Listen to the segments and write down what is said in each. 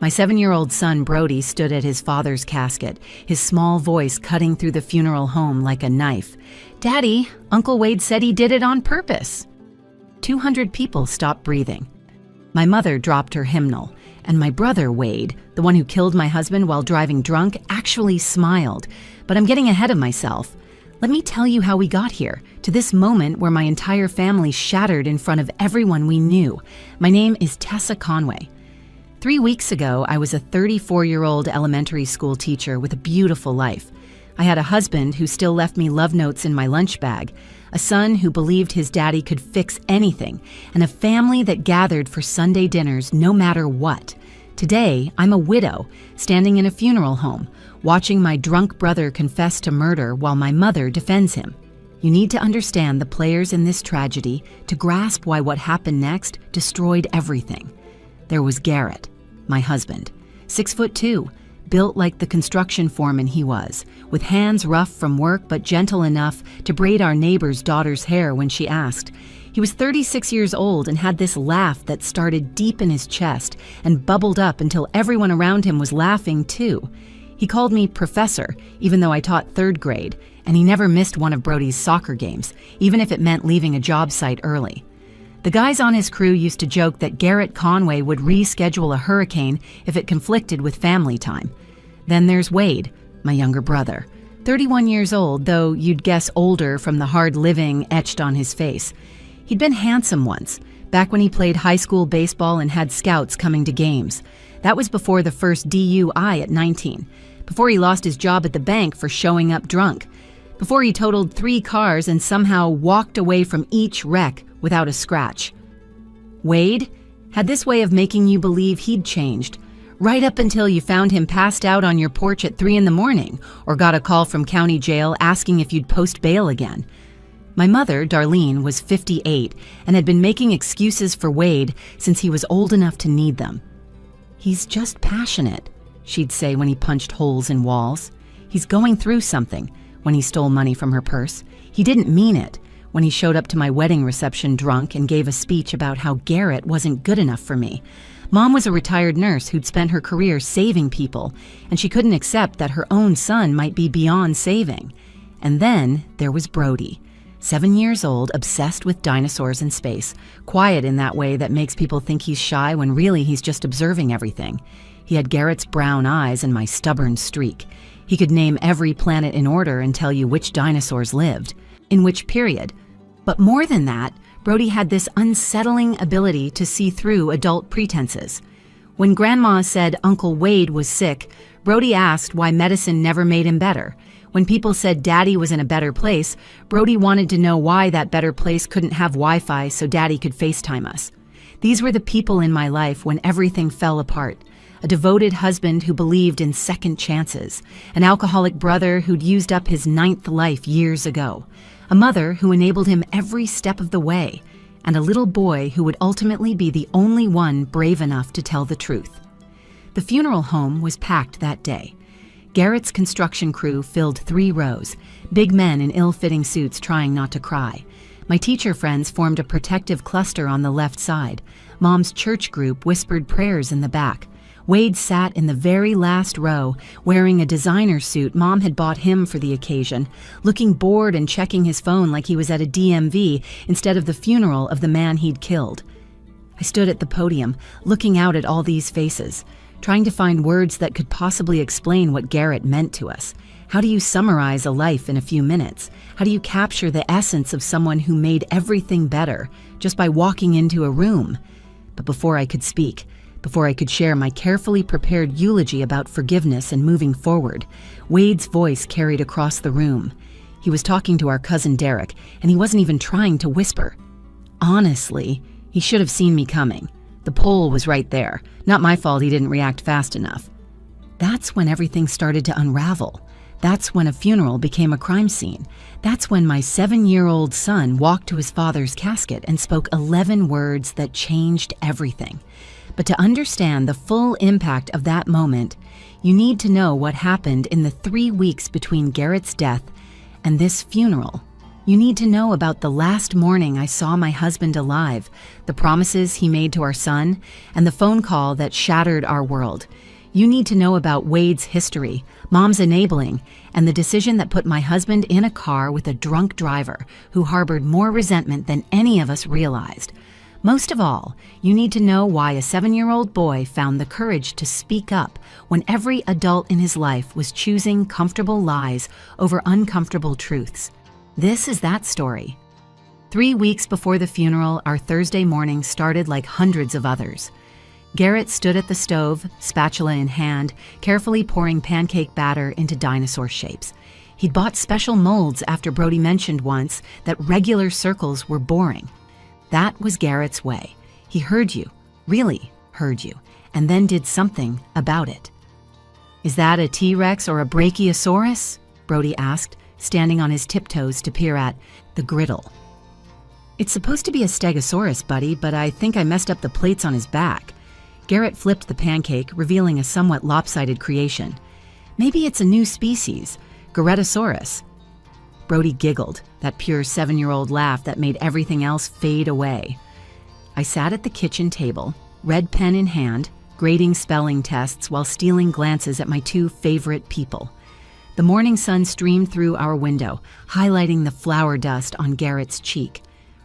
My 7-year-old son Brody stood at his father's casket, his small voice cutting through the funeral home like a knife. "Daddy, Uncle Wade said he did it on purpose." 200 people stopped breathing. My mother dropped her hymnal, and my brother Wade, the one who killed my husband while driving drunk, actually smiled. But I'm getting ahead of myself. Let me tell you how we got here, to this moment where my entire family shattered in front of everyone we knew. My name is Tessa Conway. 3 weeks ago, I was a 34-year-old elementary school teacher with a beautiful life. I had a husband who still left me love notes in my lunch bag, a son who believed his daddy could fix anything, and a family that gathered for Sunday dinners no matter what. Today, I'm a widow, standing in a funeral home, watching my drunk brother confess to murder while my mother defends him. You need to understand the players in this tragedy to grasp why what happened next destroyed everything. There was Garrett, my husband, 6'2", built like the construction foreman he was, with hands rough from work but gentle enough to braid our neighbor's daughter's hair when she asked. He was 36 years old and had this laugh that started deep in his chest and bubbled up until everyone around him was laughing too. He called me Professor, even though I taught 3rd grade, and he never missed one of Brody's soccer games, even if it meant leaving a job site early. The guys on his crew used to joke that Garrett Conway would reschedule a hurricane if it conflicted with family time. Then there's Wade, my younger brother. 31 years old, though you'd guess older from the hard living etched on his face. He'd been handsome once, back when he played high school baseball and had scouts coming to games. That was before the first DUI at 19, before he lost his job at the bank for showing up drunk, before he totaled 3 cars and somehow walked away from each wreck without a scratch. Wade had this way of making you believe he'd changed, right up until you found him passed out on your porch at 3 a.m. or got a call from county jail asking if you'd post bail again. My mother, Darlene, was 58 and had been making excuses for Wade since he was old enough to need them. "He's just passionate," she'd say when he punched holes in walls. "He's going through something," when he stole money from her purse. "He didn't mean it," when he showed up to my wedding reception drunk and gave a speech about how Garrett wasn't good enough for me. Mom was a retired nurse who'd spent her career saving people, and she couldn't accept that her own son might be beyond saving. And then there was Brody, 7 years old, obsessed with dinosaurs and space, quiet in that way that makes people think he's shy when really he's just observing everything. He had Garrett's brown eyes and my stubborn streak. He could name every planet in order and tell you which dinosaurs lived, in which period. But more than that, Brody had this unsettling ability to see through adult pretenses. When Grandma said Uncle Wade was sick, Brody asked why medicine never made him better. When people said Daddy was in a better place, Brody wanted to know why that better place couldn't have Wi-Fi so Daddy could FaceTime us. These were the people in my life when everything fell apart. A devoted husband who believed in second chances, an alcoholic brother who'd used up his 9th life years ago, a mother who enabled him every step of the way, and a little boy who would ultimately be the only one brave enough to tell the truth. The funeral home was packed that day. Garrett's construction crew filled 3 rows, big men in ill-fitting suits trying not to cry. My teacher friends formed a protective cluster on the left side. Mom's church group whispered prayers in the back. Wade sat in the very last row, wearing a designer suit Mom had bought him for the occasion, looking bored and checking his phone like he was at a DMV instead of the funeral of the man he'd killed. I stood at the podium, looking out at all these faces, trying to find words that could possibly explain what Garrett meant to us. How do you summarize a life in a few minutes? How do you capture the essence of someone who made everything better just by walking into a room? But before I could speak, before I could share my carefully prepared eulogy about forgiveness and moving forward, Wade's voice carried across the room. He was talking to our cousin Derek, and he wasn't even trying to whisper. Honestly, he should have seen me coming. The pole was right there. Not my fault he didn't react fast enough. That's when everything started to unravel. That's when a funeral became a crime scene. That's when my 7-year-old son walked to his father's casket and spoke 11 words that changed everything. But to understand the full impact of that moment, you need to know what happened in the 3 weeks between Garrett's death and this funeral You need to know about the last morning I saw my husband alive, the promises he made to our son, and the phone call that shattered our world. You need to know about Wade's history, Mom's enabling, and the decision that put my husband in a car with a drunk driver who harbored more resentment than any of us realized. Most of all, you need to know why a 7-year-old boy found the courage to speak up when every adult in his life was choosing comfortable lies over uncomfortable truths. This is that story. 3 weeks before the funeral, our Thursday morning started like hundreds of others. Garrett stood at the stove, spatula in hand, carefully pouring pancake batter into dinosaur shapes. He'd bought special molds after Brody mentioned once that regular circles were boring. That was Garrett's way. He heard you, really heard you, and then did something about it. "Is that a T-Rex or a Brachiosaurus?" Brody asked, standing on his tiptoes to peer at the griddle. "It's supposed to be a Stegosaurus, buddy, but I think I messed up the plates on his back." Garrett flipped the pancake, revealing a somewhat lopsided creation. "Maybe it's a new species, Goretosaurus." Brody giggled, that pure 7-year-old laugh that made everything else fade away. I sat at the kitchen table, red pen in hand, grading spelling tests while stealing glances at my two favorite people. The morning sun streamed through our window, highlighting the flour dust on Garrett's cheek.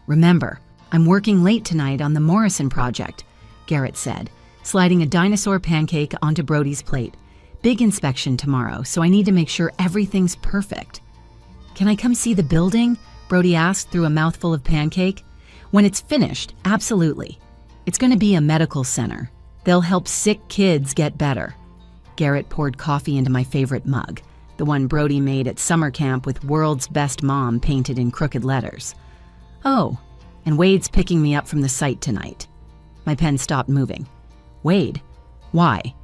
"Remember, I'm working late tonight on the Morrison project," Garrett said, sliding a dinosaur pancake onto Brody's plate. "Big inspection tomorrow, so I need to make sure everything's perfect." "Can I come see the building?" Brody asked through a mouthful of pancake. "When it's finished, absolutely. It's going to be a medical center. They'll help sick kids get better." Garrett poured coffee into my favorite mug, the one Brody made at summer camp with "World's Best Mom" painted in crooked letters. "Oh, and Wade's picking me up from the site tonight." My pen stopped moving. "Wade? Why?"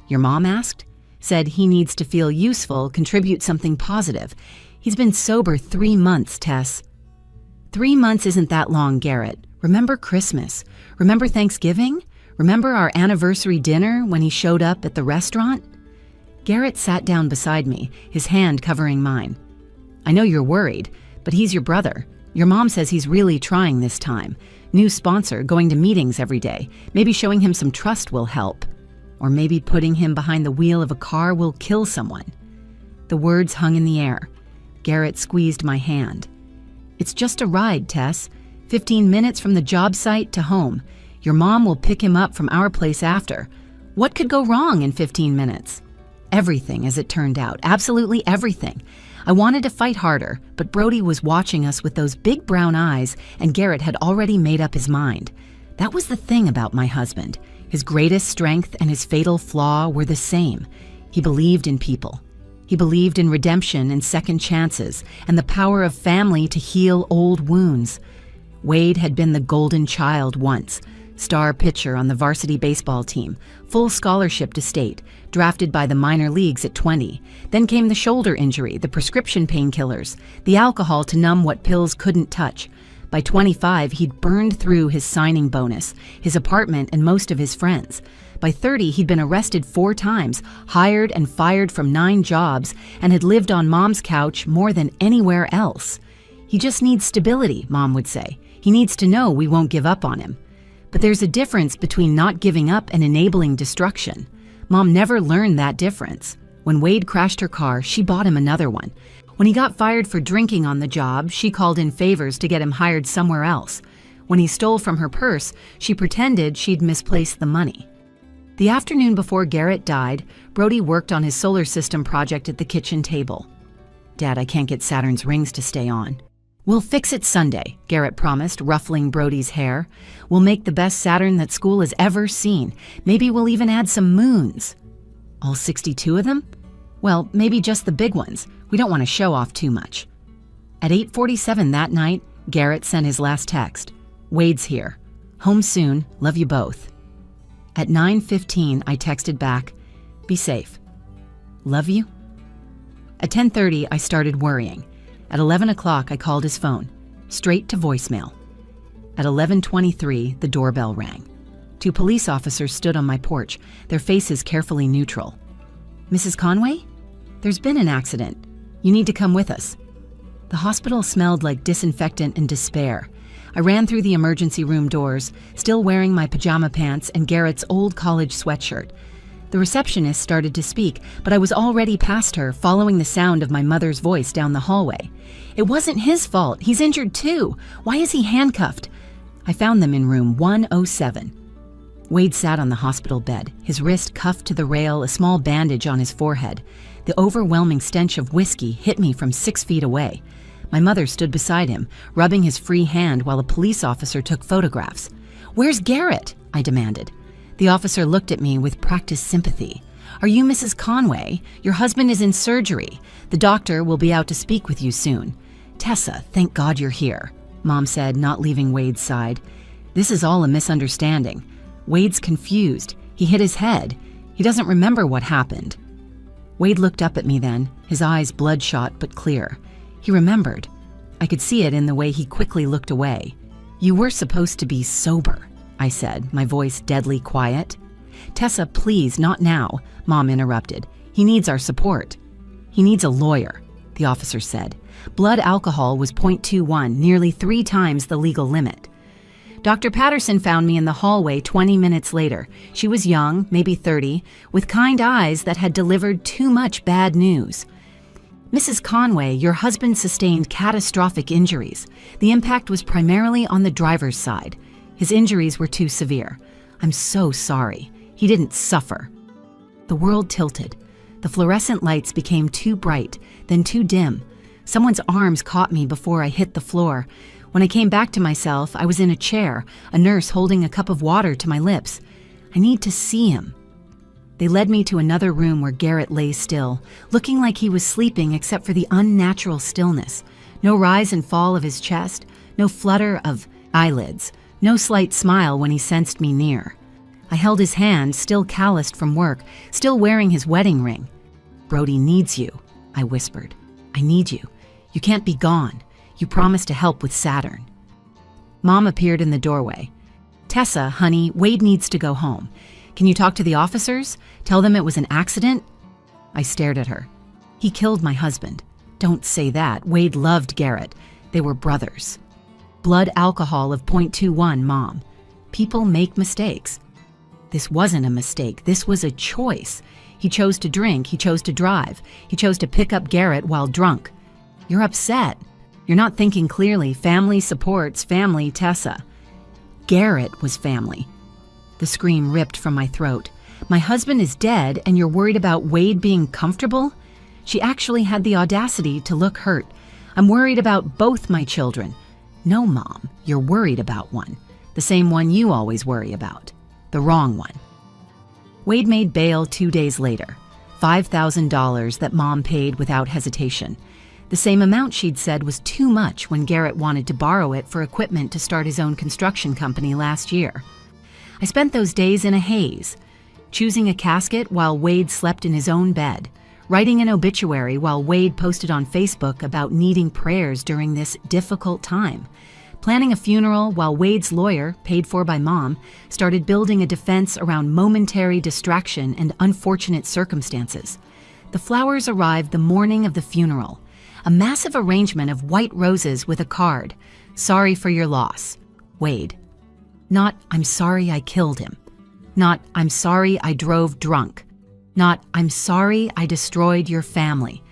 "Your mom asked? Said he needs to feel useful, contribute something positive. He's been sober 3 months, Tess." 3 months isn't that long, Garrett. Remember Christmas? Remember Thanksgiving? Remember our anniversary dinner when he showed up at the restaurant?" Garrett sat down beside me, his hand covering mine. "I know you're worried, but he's your brother. Your mom says he's really trying this time. New sponsor, going to meetings every day. Maybe showing him some trust will help. Or maybe putting him behind the wheel of a car will kill someone." The words hung in the air. Garrett squeezed my hand. "It's just a ride, Tess. 15 minutes from the job site to home. Your mom will pick him up from our place after. What could go wrong in 15 minutes? Everything, as it turned out. Absolutely everything. I wanted to fight harder, but Brody was watching us with those big brown eyes, and Garrett had already made up his mind. That was the thing about my husband. His greatest strength and his fatal flaw were the same. He believed in people. He believed in redemption and second chances, and the power of family to heal old wounds. Wade had been the golden child once, star pitcher on the varsity baseball team, full scholarship to state, drafted by the minor leagues at 20. Then came the shoulder injury, the prescription painkillers, the alcohol to numb what pills couldn't touch. By 25, he'd burned through his signing bonus, his apartment, and most of his friends. By 30, he'd been arrested 4 times, hired and fired from 9 jobs, and had lived on Mom's couch more than anywhere else. "He just needs stability," Mom would say. "He needs to know we won't give up on him." But there's a difference between not giving up and enabling destruction. Mom never learned that difference. When Wade crashed her car, she bought him another one. When he got fired for drinking on the job, she called in favors to get him hired somewhere else. When he stole from her purse, she pretended she'd misplaced the money. The afternoon before Garrett died, Brody worked on his solar system project at the kitchen table. "Dad, I can't get Saturn's rings to stay on." "We'll fix it Sunday," Garrett promised, ruffling Brody's hair. "We'll make the best Saturn that school has ever seen. Maybe we'll even add some moons." "All 62 of them?" "Well, maybe just the big ones. We don't want to show off too much." At 8:47 that night, Garrett sent his last text. "Wade's here. Home soon. Love you both." At 9:15, I texted back, "Be safe. Love you." At 10:30, I started worrying. At 11 o'clock, I called his phone, straight to voicemail. At 11:23, the doorbell rang. 2 police officers stood on my porch, their faces carefully neutral. "Mrs. Conway? There's been an accident. You need to come with us." The hospital smelled like disinfectant and despair. I ran through the emergency room doors, still wearing my pajama pants and Garrett's old college sweatshirt. The receptionist started to speak, but I was already past her, following the sound of my mother's voice down the hallway. It wasn't his fault. He's injured too. Why is he handcuffed? I found them in room 107. Wade sat on the hospital bed, his wrist cuffed to the rail, a small bandage on his forehead. The overwhelming stench of whiskey hit me from 6 feet away. My mother stood beside him, rubbing his free hand while a police officer took photographs. "Where's Garrett?" I demanded. The officer looked at me with practiced sympathy. "Are you Mrs. Conway? Your husband is in surgery. The doctor will be out to speak with you soon." "Tessa, thank God you're here," Mom said, not leaving Wade's side. "This is all a misunderstanding. Wade's confused. He hit his head. He doesn't remember what happened." Wade looked up at me then, his eyes bloodshot but clear. He remembered. I could see it in the way he quickly looked away. "You were supposed to be sober," I said, my voice deadly quiet. "Tessa, please, not now," Mom interrupted. "He needs our support." "He needs a lawyer," the officer said. Blood alcohol was 0.21, nearly 3 times the legal limit. Dr. Patterson found me in the hallway 20 minutes later. She was young, maybe 30, with kind eyes that had delivered too much bad news. "Mrs. Conway, your husband sustained catastrophic injuries. The impact was primarily on the driver's side. His injuries were too severe. I'm so sorry. He didn't suffer." The world tilted. The fluorescent lights became too bright, then too dim. Someone's arms caught me before I hit the floor. When I came back to myself, I was in a chair, a nurse holding a cup of water to my lips. I need to see him. They led me to another room where Garrett lay still, looking like he was sleeping except for the unnatural stillness. No rise and fall of his chest, no flutter of eyelids, no slight smile when he sensed me near. I held his hand, still calloused from work, still wearing his wedding ring. "Brody needs you," I whispered. "I need you. You can't be gone. You promised to help with Saturn." Mom appeared in the doorway. "Tessa, honey, Wade needs to go home. Can you talk to the officers? Tell them it was an accident?" I stared at her. "He killed my husband." "Don't say that. Wade loved Garrett. They were brothers." "Blood alcohol of 0.21, Mom. People make mistakes." "This wasn't a mistake. This was a choice. He chose to drink. He chose to drive. He chose to pick up Garrett while drunk." "You're upset. You're not thinking clearly. Family supports family, Tessa." "Garrett was family." The scream ripped from my throat. "My husband is dead and you're worried about Wade being comfortable?" She actually had the audacity to look hurt. "I'm worried about both my children." "No, Mom, you're worried about one. The same one you always worry about. The wrong one." Wade made bail 2 days later. $5,000 that Mom paid without hesitation. The same amount she'd said was too much when Garrett wanted to borrow it for equipment to start his own construction company last year. I spent those days in a haze, choosing a casket while Wade slept in his own bed, writing an obituary while Wade posted on Facebook about needing prayers during this difficult time, planning a funeral while Wade's lawyer, paid for by Mom, started building a defense around momentary distraction and unfortunate circumstances. The flowers arrived the morning of the funeral, a massive arrangement of white roses with a card, "Sorry for your loss, Wade." Not, "I'm sorry I killed him." Not, "I'm sorry I drove drunk." Not, "I'm sorry I destroyed your family."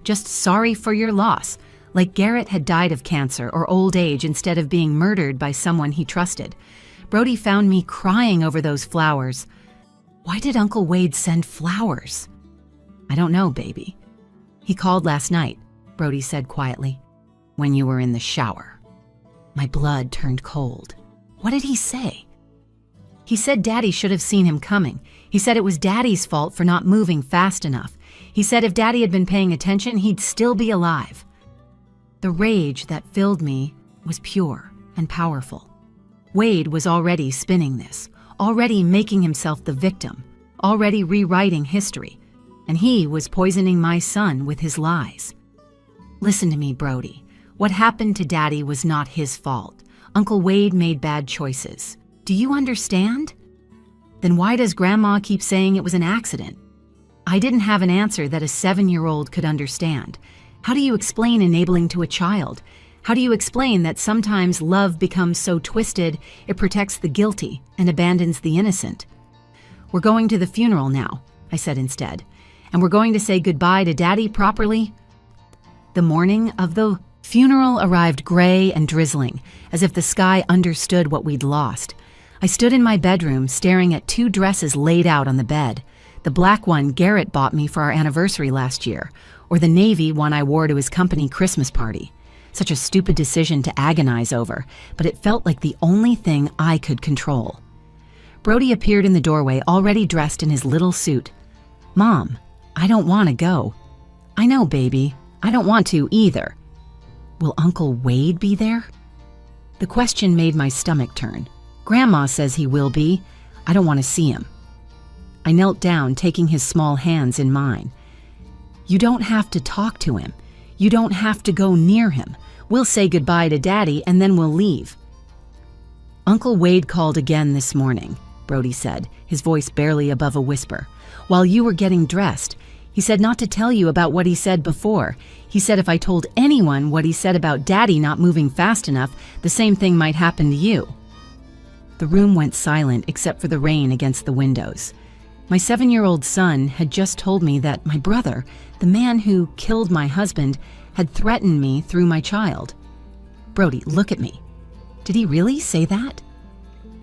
Just sorry for your loss, like Garrett had died of cancer or old age instead of being murdered by someone he trusted. Brody found me crying over those flowers. Why did Uncle Wade send flowers? "I don't know, baby." "He called last night," Brody said quietly, "when you were in the shower." My blood turned cold. What did he say? He said Daddy should have seen him coming. He said it was Daddy's fault for not moving fast enough. He said if Daddy had been paying attention, he'd still be alive. The rage that filled me was pure and powerful. Wade was already spinning this, already making himself the victim, already rewriting history, and he was poisoning my son with his lies. Listen to me, Brody. What happened to Daddy was not his fault. Uncle Wade made bad choices. Do you understand? Then why does Grandma keep saying it was an accident? I didn't have an answer that a 7-year-old could understand. How do you explain enabling to a child? How do you explain that sometimes love becomes so twisted it protects the guilty and abandons the innocent? We're going to the funeral now, I said instead, and we're going to say goodbye to Daddy properly. The morning of the funeral arrived gray and drizzling, as if the sky understood what we'd lost. I stood in my bedroom staring at 2 dresses laid out on the bed. The black one Garrett bought me for our anniversary last year, or the navy one I wore to his company Christmas party. Such a stupid decision to agonize over, but it felt like the only thing I could control. Brody appeared in the doorway, already dressed in his little suit. "Mom, I don't want to go." "I know, baby. I don't want to either." "Will Uncle Wade be there?" The question made my stomach turn. "Grandma says he will be. I don't want to see him." I knelt down, taking his small hands in mine. "You don't have to talk to him. You don't have to go near him. We'll say goodbye to Daddy and then we'll leave." "Uncle Wade called again this morning," Brody said, his voice barely above a whisper. "While you were getting dressed, he said not to tell you about what he said before. He said if I told anyone what he said about Daddy not moving fast enough, the same thing might happen to you." The room went silent except for the rain against the windows. My 7-year-old son had just told me that my brother, the man who killed my husband, had threatened me through my child. "Brody, look at me. Did he really say that?"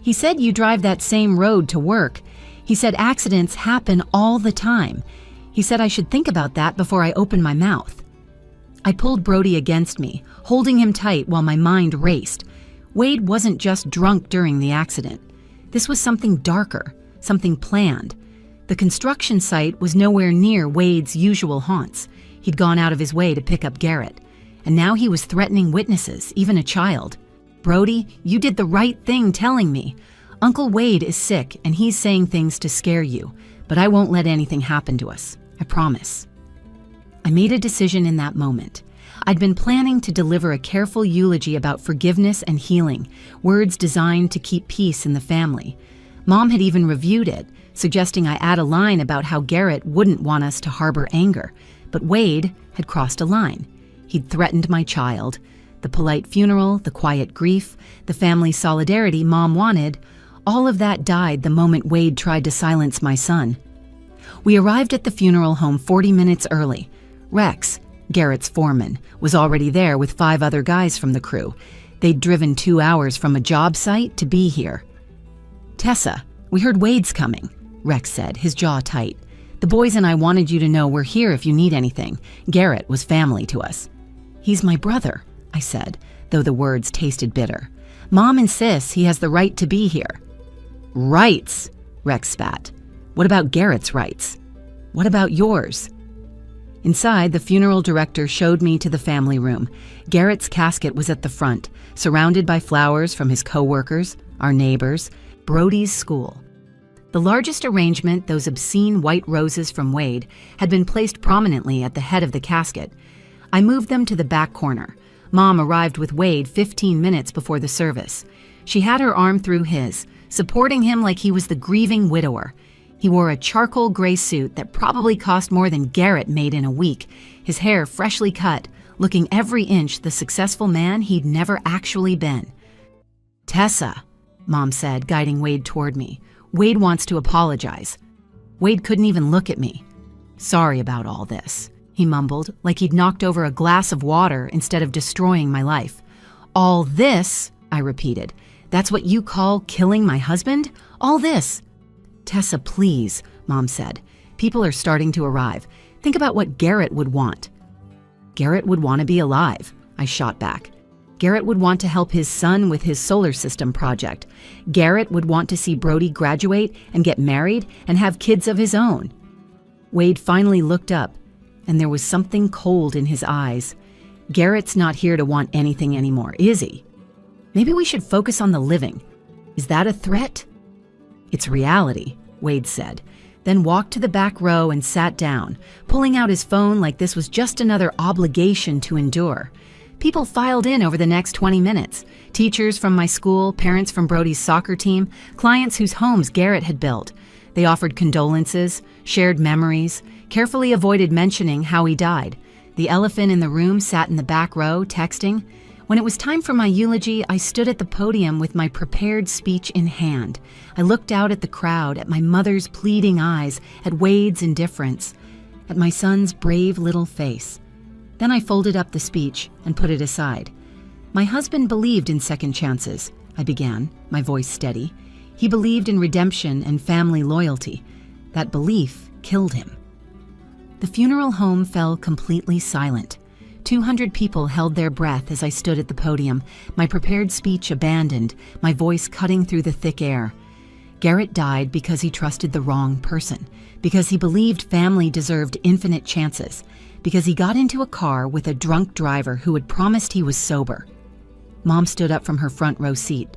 "He said you drive that same road to work. He said accidents happen all the time. He said I should think about that before I open my mouth." I pulled Brody against me, holding him tight while my mind raced. Wade wasn't just drunk during the accident. This was something darker, something planned. The construction site was nowhere near Wade's usual haunts. He'd gone out of his way to pick up Garrett, and now he was threatening witnesses, even a child. "Brody, you did the right thing telling me. Uncle Wade is sick, and he's saying things to scare you, but I won't let anything happen to us. I promise." I made a decision in that moment. I'd been planning to deliver a careful eulogy about forgiveness and healing, words designed to keep peace in the family. Mom had even reviewed it, suggesting I add a line about how Garrett wouldn't want us to harbor anger. But Wade had crossed a line. He'd threatened my child. The polite funeral, the quiet grief, the family solidarity Mom wanted, all of that died the moment Wade tried to silence my son. We arrived at the funeral home 40 minutes early. Rex, Garrett's foreman, was already there with 5 other guys from the crew. They'd driven 2 hours from a job site to be here. "Tessa, we heard Wade's coming," Rex said, his jaw tight. "The boys and I wanted you to know we're here if you need anything. Garrett was family to us." "He's my brother," I said, though the words tasted bitter. "Mom insists he has the right to be here." "Rights," Rex spat. "What about Garrett's rights? What about yours?" Inside, the funeral director showed me to the family room. Garrett's casket was at the front, surrounded by flowers from his co-workers, our neighbors, Brody's school. The largest arrangement, those obscene white roses from Wade, had been placed prominently at the head of the casket. I moved them to the back corner. Mom arrived with Wade 15 minutes before the service. She had her arm through his, supporting him like he was the grieving widower. He wore a charcoal gray suit that probably cost more than Garrett made in a week, his hair freshly cut, looking every inch the successful man he'd never actually been. "Tessa," Mom said, guiding Wade toward me. "Wade wants to apologize." Wade couldn't even look at me. "Sorry about all this," he mumbled, like he'd knocked over a glass of water instead of destroying my life. "All this," I repeated. "That's what you call killing my husband? All this?" "Tessa, please," Mom said. "People are starting to arrive. Think about what Garrett would want." "Garrett would want to be alive," I shot back. Garrett would want to help his son with his solar system project. Garrett would want to see Brody graduate and get married and have kids of his own. Wade finally looked up, and there was something cold in his eyes. Garrett's not here to want anything anymore, is he? Maybe we should focus on the living. Is that a threat? "It's reality," Wade said, then walked to the back row and sat down, pulling out his phone like this was just another obligation to endure. People filed in over the next 20 minutes. Teachers from my school, parents from Brody's soccer team, clients whose homes Garrett had built. They offered condolences, shared memories, carefully avoided mentioning how he died. The elephant in the room sat in the back row, texting. When it was time for my eulogy, I stood at the podium with my prepared speech in hand. I looked out at the crowd, at my mother's pleading eyes, at Wade's indifference, at my son's brave little face. Then I folded up the speech and put it aside. My husband believed in second chances, I began, my voice steady. He believed in redemption and family loyalty. That belief killed him. The funeral home fell completely silent. 200 people held their breath as I stood at the podium, my prepared speech abandoned, my voice cutting through the thick air. Garrett died because he trusted the wrong person, because he believed family deserved infinite chances, because he got into a car with a drunk driver who had promised he was sober. Mom stood up from her front row seat.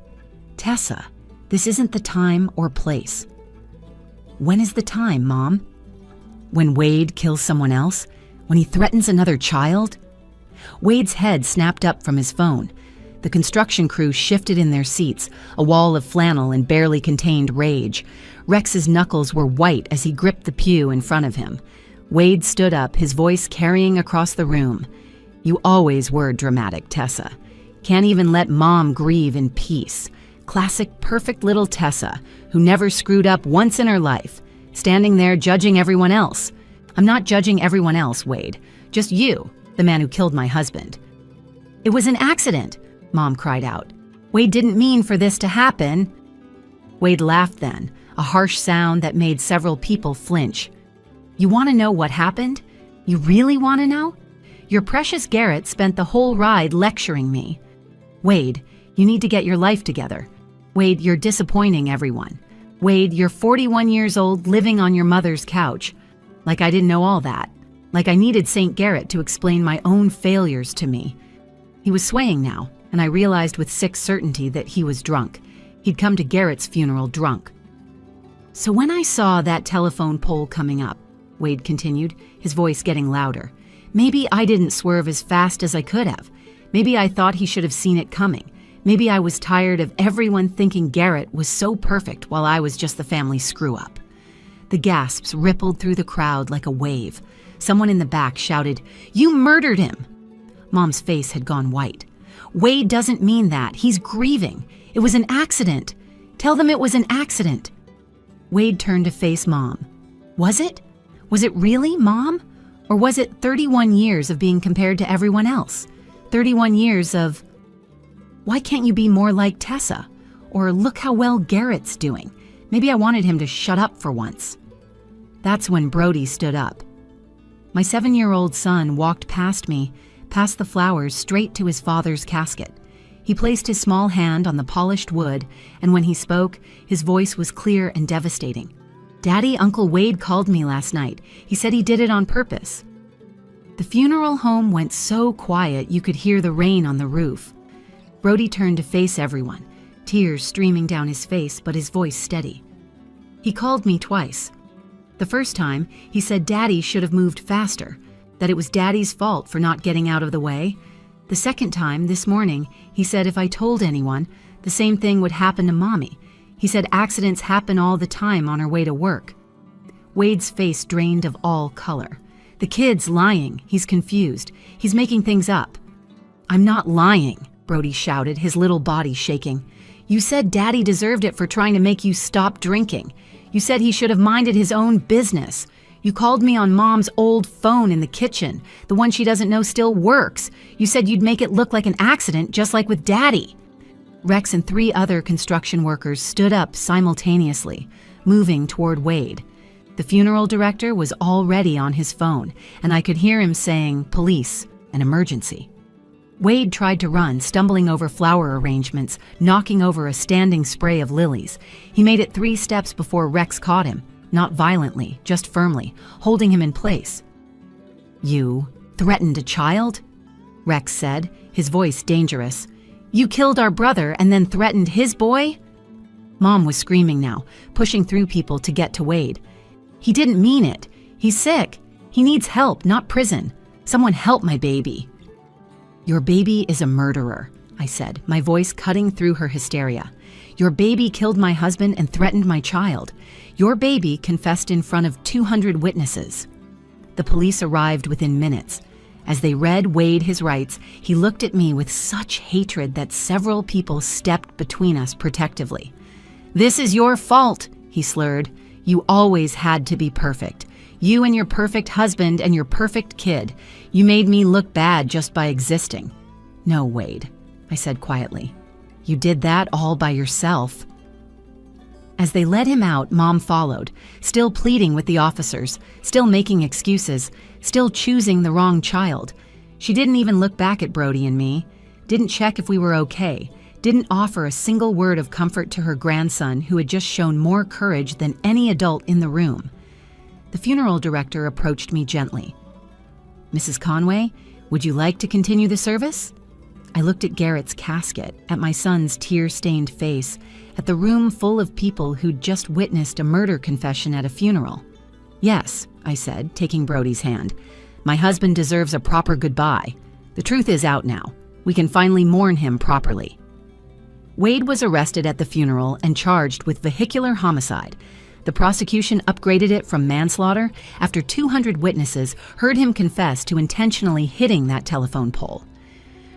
Tessa, this isn't the time or place. When is the time, Mom? When Wade kills someone else? When he threatens another child? Wade's head snapped up from his phone. The construction crew shifted in their seats, a wall of flannel and barely contained rage. Rex's knuckles were white as he gripped the pew in front of him. Wade stood up, his voice carrying across the room. You always were dramatic, Tessa. Can't even let Mom grieve in peace. Classic perfect little Tessa, who never screwed up once in her life, standing there judging everyone else. I'm not judging everyone else, Wade. Just you, the man who killed my husband. It was an accident, Mom cried out. Wade didn't mean for this to happen. Wade laughed then, a harsh sound that made several people flinch. You want to know what happened? You really want to know? Your precious Garrett spent the whole ride lecturing me. Wade, you need to get your life together. Wade, you're disappointing everyone. Wade, you're 41 years old living on your mother's couch. Like I didn't know all that. Like I needed St. Garrett to explain my own failures to me. He was swaying now, and I realized with sick certainty that he was drunk. He'd come to Garrett's funeral drunk. So when I saw that telephone pole coming up, Wade continued, his voice getting louder, maybe I didn't swerve as fast as I could have. Maybe I thought he should have seen it coming. Maybe I was tired of everyone thinking Garrett was so perfect while I was just the family screw-up. The gasps rippled through the crowd like a wave. Someone in the back shouted, "You murdered him!" Mom's face had gone white. Wade doesn't mean that. He's grieving. It was an accident. Tell them it was an accident. Wade turned to face Mom. Was it? Was it really, Mom? Or was it 31 years of being compared to everyone else? 31 years of, why can't you be more like Tessa? Or look how well Garrett's doing. Maybe I wanted him to shut up for once. That's when Brody stood up. My 7-year-old son walked past me, past the flowers straight to his father's casket. He placed his small hand on the polished wood, and when he spoke, his voice was clear and devastating. Daddy, Uncle Wade called me last night. He said he did it on purpose. The funeral home went so quiet you could hear the rain on the roof. Brody turned to face everyone, tears streaming down his face, but his voice steady. He called me twice. The first time, he said Daddy should have moved faster, that it was Daddy's fault for not getting out of the way. The second time, this morning, he said if I told anyone, the same thing would happen to Mommy. He said accidents happen all the time on her way to work. Wade's face drained of all color. The kid's lying. He's confused. He's making things up. I'm not lying, Brody shouted, his little body shaking. You said Daddy deserved it for trying to make you stop drinking. You said he should have minded his own business. You called me on Mom's old phone in the kitchen, the one she doesn't know still works. You said you'd make it look like an accident, just like with Daddy. Rex and 3 other construction workers stood up simultaneously, moving toward Wade. The funeral director was already on his phone, and I could hear him saying, "Police, an emergency." Wade tried to run, stumbling over flower arrangements, knocking over a standing spray of lilies. He made it 3 steps before Rex caught him, not violently, just firmly, holding him in place. You threatened a child? Rex said, his voice dangerous. You killed our brother and then threatened his boy? Mom was screaming now, pushing through people to get to Wade. He didn't mean it. He's sick. He needs help, not prison. Someone help my baby. Your baby is a murderer, I said, my voice cutting through her hysteria. Your baby killed my husband and threatened my child. Your baby confessed in front of 200 witnesses. The police arrived within minutes. As they read Wade his rights, he looked at me with such hatred that several people stepped between us protectively. "This is your fault," he slurred. "You always had to be perfect. You and your perfect husband and your perfect kid. You made me look bad just by existing." "No, Wade," I said quietly. "You did that all by yourself." As they led him out, Mom followed, still pleading with the officers, still making excuses, still choosing the wrong child. She didn't even look back at Brody and me, didn't check if we were okay, didn't offer a single word of comfort to her grandson who had just shown more courage than any adult in the room. The funeral director approached me gently. "Mrs. Conway, would you like to continue the service?" I looked at Garrett's casket, at my son's tear-stained face, at the room full of people who'd just witnessed a murder confession at a funeral. "Yes," I said, taking Brody's hand. "My husband deserves a proper goodbye. The truth is out now. We can finally mourn him properly." Wade was arrested at the funeral and charged with vehicular homicide. The prosecution upgraded it from manslaughter after 200 witnesses heard him confess to intentionally hitting that telephone pole.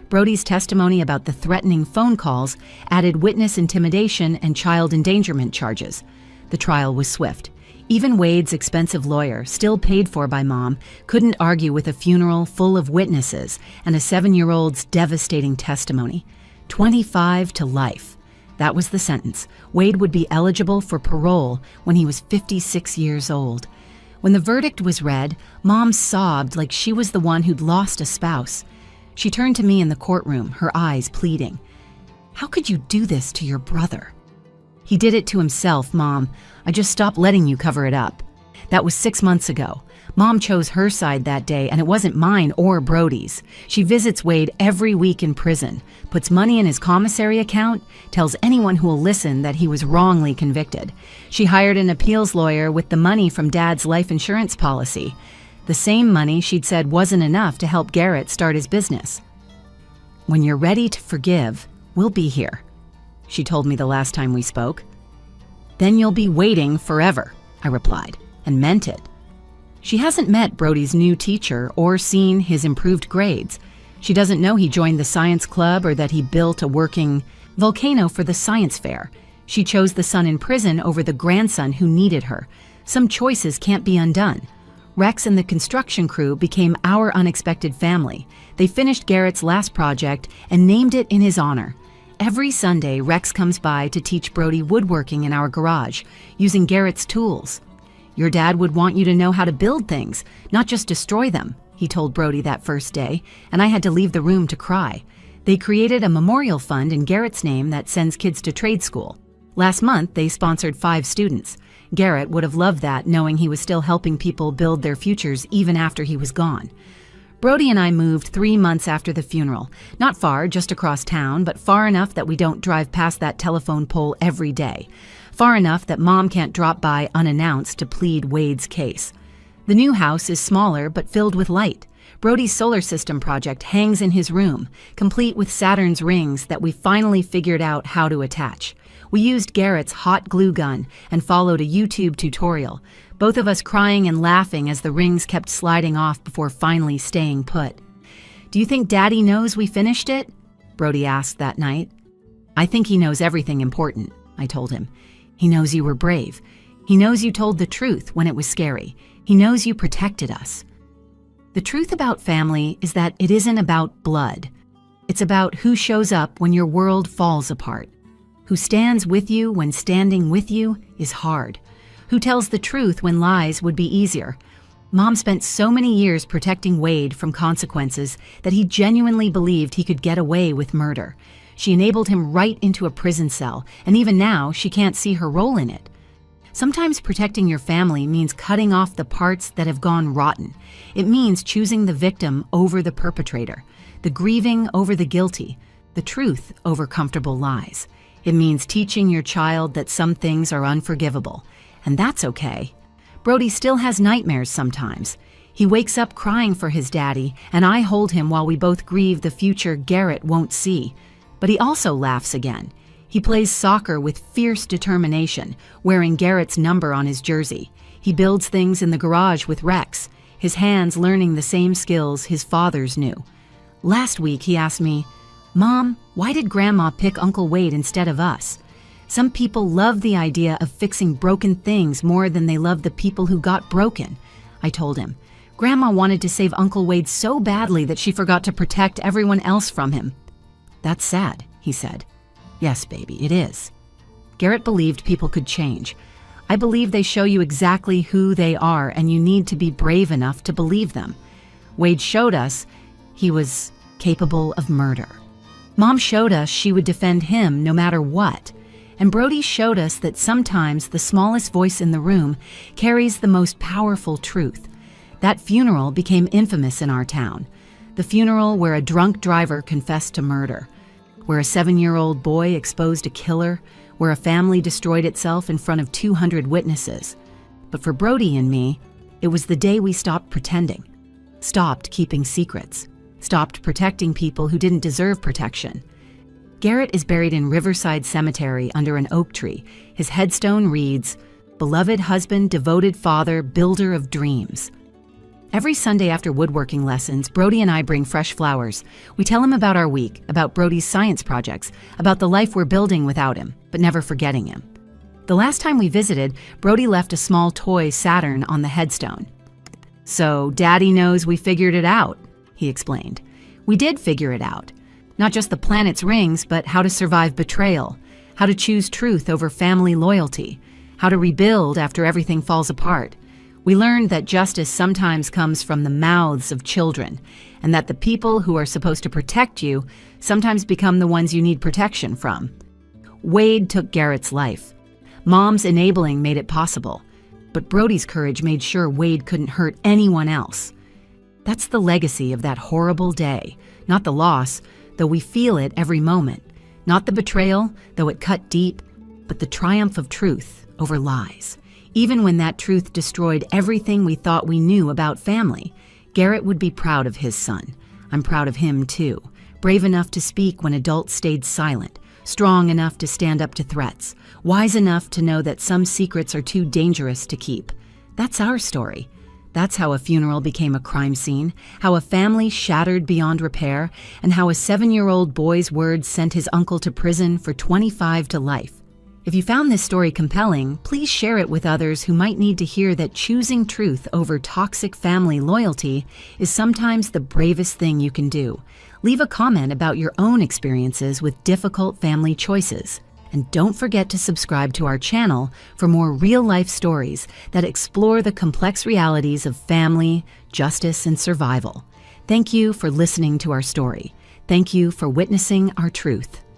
Brody's testimony about the threatening phone calls added witness intimidation and child endangerment charges. The trial was swift. Even Wade's expensive lawyer, still paid for by Mom, couldn't argue with a funeral full of witnesses and a 7-year-old's devastating testimony. 25 to life. That was the sentence. Wade would be eligible for parole when he was 56 years old. When the verdict was read, Mom sobbed like she was the one who'd lost a spouse. She turned to me in the courtroom, her eyes pleading. "How could you do this to your brother?" "He did it to himself, Mom. I just stopped letting you cover it up." That was 6 months ago. Mom chose her side that day, and it wasn't mine or Brody's. She visits Wade every week in prison, puts money in his commissary account, tells anyone who will listen that he was wrongly convicted. She hired an appeals lawyer with the money from Dad's life insurance policy. The same money she'd said wasn't enough to help Garrett start his business. "When you're ready to forgive, we'll be here," she told me the last time we spoke. "Then you'll be waiting forever," I replied, and meant it. She hasn't met Brody's new teacher or seen his improved grades. She doesn't know he joined the science club or that he built a working volcano for the science fair. She chose the son in prison over the grandson who needed her. Some choices can't be undone. Rex and the construction crew became our unexpected family. They finished Garrett's last project and named it in his honor. Every Sunday, Rex comes by to teach Brody woodworking in our garage, using Garrett's tools. "Your dad would want you to know how to build things, not just destroy them," he told Brody that first day, and I had to leave the room to cry. They created a memorial fund in Garrett's name that sends kids to trade school. Last month, they sponsored 5 students. Garrett would have loved that, knowing he was still helping people build their futures even after he was gone. Brody and I moved 3 months after the funeral. Not far, just across town, but far enough that we don't drive past that telephone pole every day. Far enough that Mom can't drop by unannounced to plead Wade's case. The new house is smaller but filled with light. Brody's solar system project hangs in his room, complete with Saturn's rings that we finally figured out how to attach. We used Garrett's hot glue gun and followed a YouTube tutorial, both of us crying and laughing as the rings kept sliding off before finally staying put. "Do you think Daddy knows we finished it?" Brody asked that night. "I think he knows everything important," I told him. "He knows you were brave. He knows you told the truth when it was scary. He knows you protected us." The truth about family is that it isn't about blood. It's about who shows up when your world falls apart. Who stands with you when standing with you is hard. Who tells the truth when lies would be easier. Mom spent so many years protecting Wade from consequences that he genuinely believed he could get away with murder. She enabled him right into a prison cell, and even now, she can't see her role in it. Sometimes protecting your family means cutting off the parts that have gone rotten. It means choosing the victim over the perpetrator, the grieving over the guilty, the truth over comfortable lies. It means teaching your child that some things are unforgivable, and that's okay. Brody still has nightmares sometimes. He wakes up crying for his daddy, and I hold him while we both grieve the future Garrett won't see. But he also laughs again. He plays soccer with fierce determination, wearing Garrett's number on his jersey. He builds things in the garage with Rex. his hands learning the same skills his fathers knew. Last week, he asked me, "Mom, why did Grandma pick Uncle Wade instead of us? Some people love the idea of fixing broken things more than they love the people who got broken." I told him, "Grandma wanted to save Uncle Wade so badly that she forgot to protect everyone else from him." "That's sad," he said. "Yes, baby, it is." Garrett believed people could change. I believe they show you exactly who they are, and you need to be brave enough to believe them. Wade showed us he was capable of murder. Mom showed us she would defend him no matter what. And Brody showed us that sometimes the smallest voice in the room carries the most powerful truth. That funeral became infamous in our town. The funeral where a drunk driver confessed to murder, where a 7-year-old boy exposed a killer, where a family destroyed itself in front of 200 witnesses. But for Brody and me, it was the day we stopped pretending, stopped keeping secrets, stopped protecting people who didn't deserve protection. Garrett is buried in Riverside Cemetery under an oak tree. His headstone reads, "Beloved husband, devoted father, builder of dreams." Every Sunday after woodworking lessons, Brody and I bring fresh flowers. We tell him about our week, about Brody's science projects, about the life we're building without him, but never forgetting him. The last time we visited, Brody left a small toy Saturn on the headstone. "So Daddy knows we figured it out," he explained. We did figure it out. Not just the planet's rings, but how to survive betrayal, how to choose truth over family loyalty, how to rebuild after everything falls apart. We learned that justice sometimes comes from the mouths of children, and that the people who are supposed to protect you sometimes become the ones you need protection from. Wade took Garrett's life. Mom's enabling made it possible, but Brody's courage made sure Wade couldn't hurt anyone else. That's the legacy of that horrible day, not the loss, though we feel it every moment, not the betrayal, though it cut deep, but the triumph of truth over lies. Even when that truth destroyed everything we thought we knew about family, Garrett would be proud of his son. I'm proud of him too, brave enough to speak when adults stayed silent, strong enough to stand up to threats, wise enough to know that some secrets are too dangerous to keep. That's our story. That's how a funeral became a crime scene, how a family shattered beyond repair, and how a 7-year-old boy's words sent his uncle to prison for 25 to life. If you found this story compelling, please share it with others who might need to hear that choosing truth over toxic family loyalty is sometimes the bravest thing you can do. Leave a comment about your own experiences with difficult family choices. And don't forget to subscribe to our channel for more real-life stories that explore the complex realities of family, justice, and survival. Thank you for listening to our story. Thank you for witnessing our truth.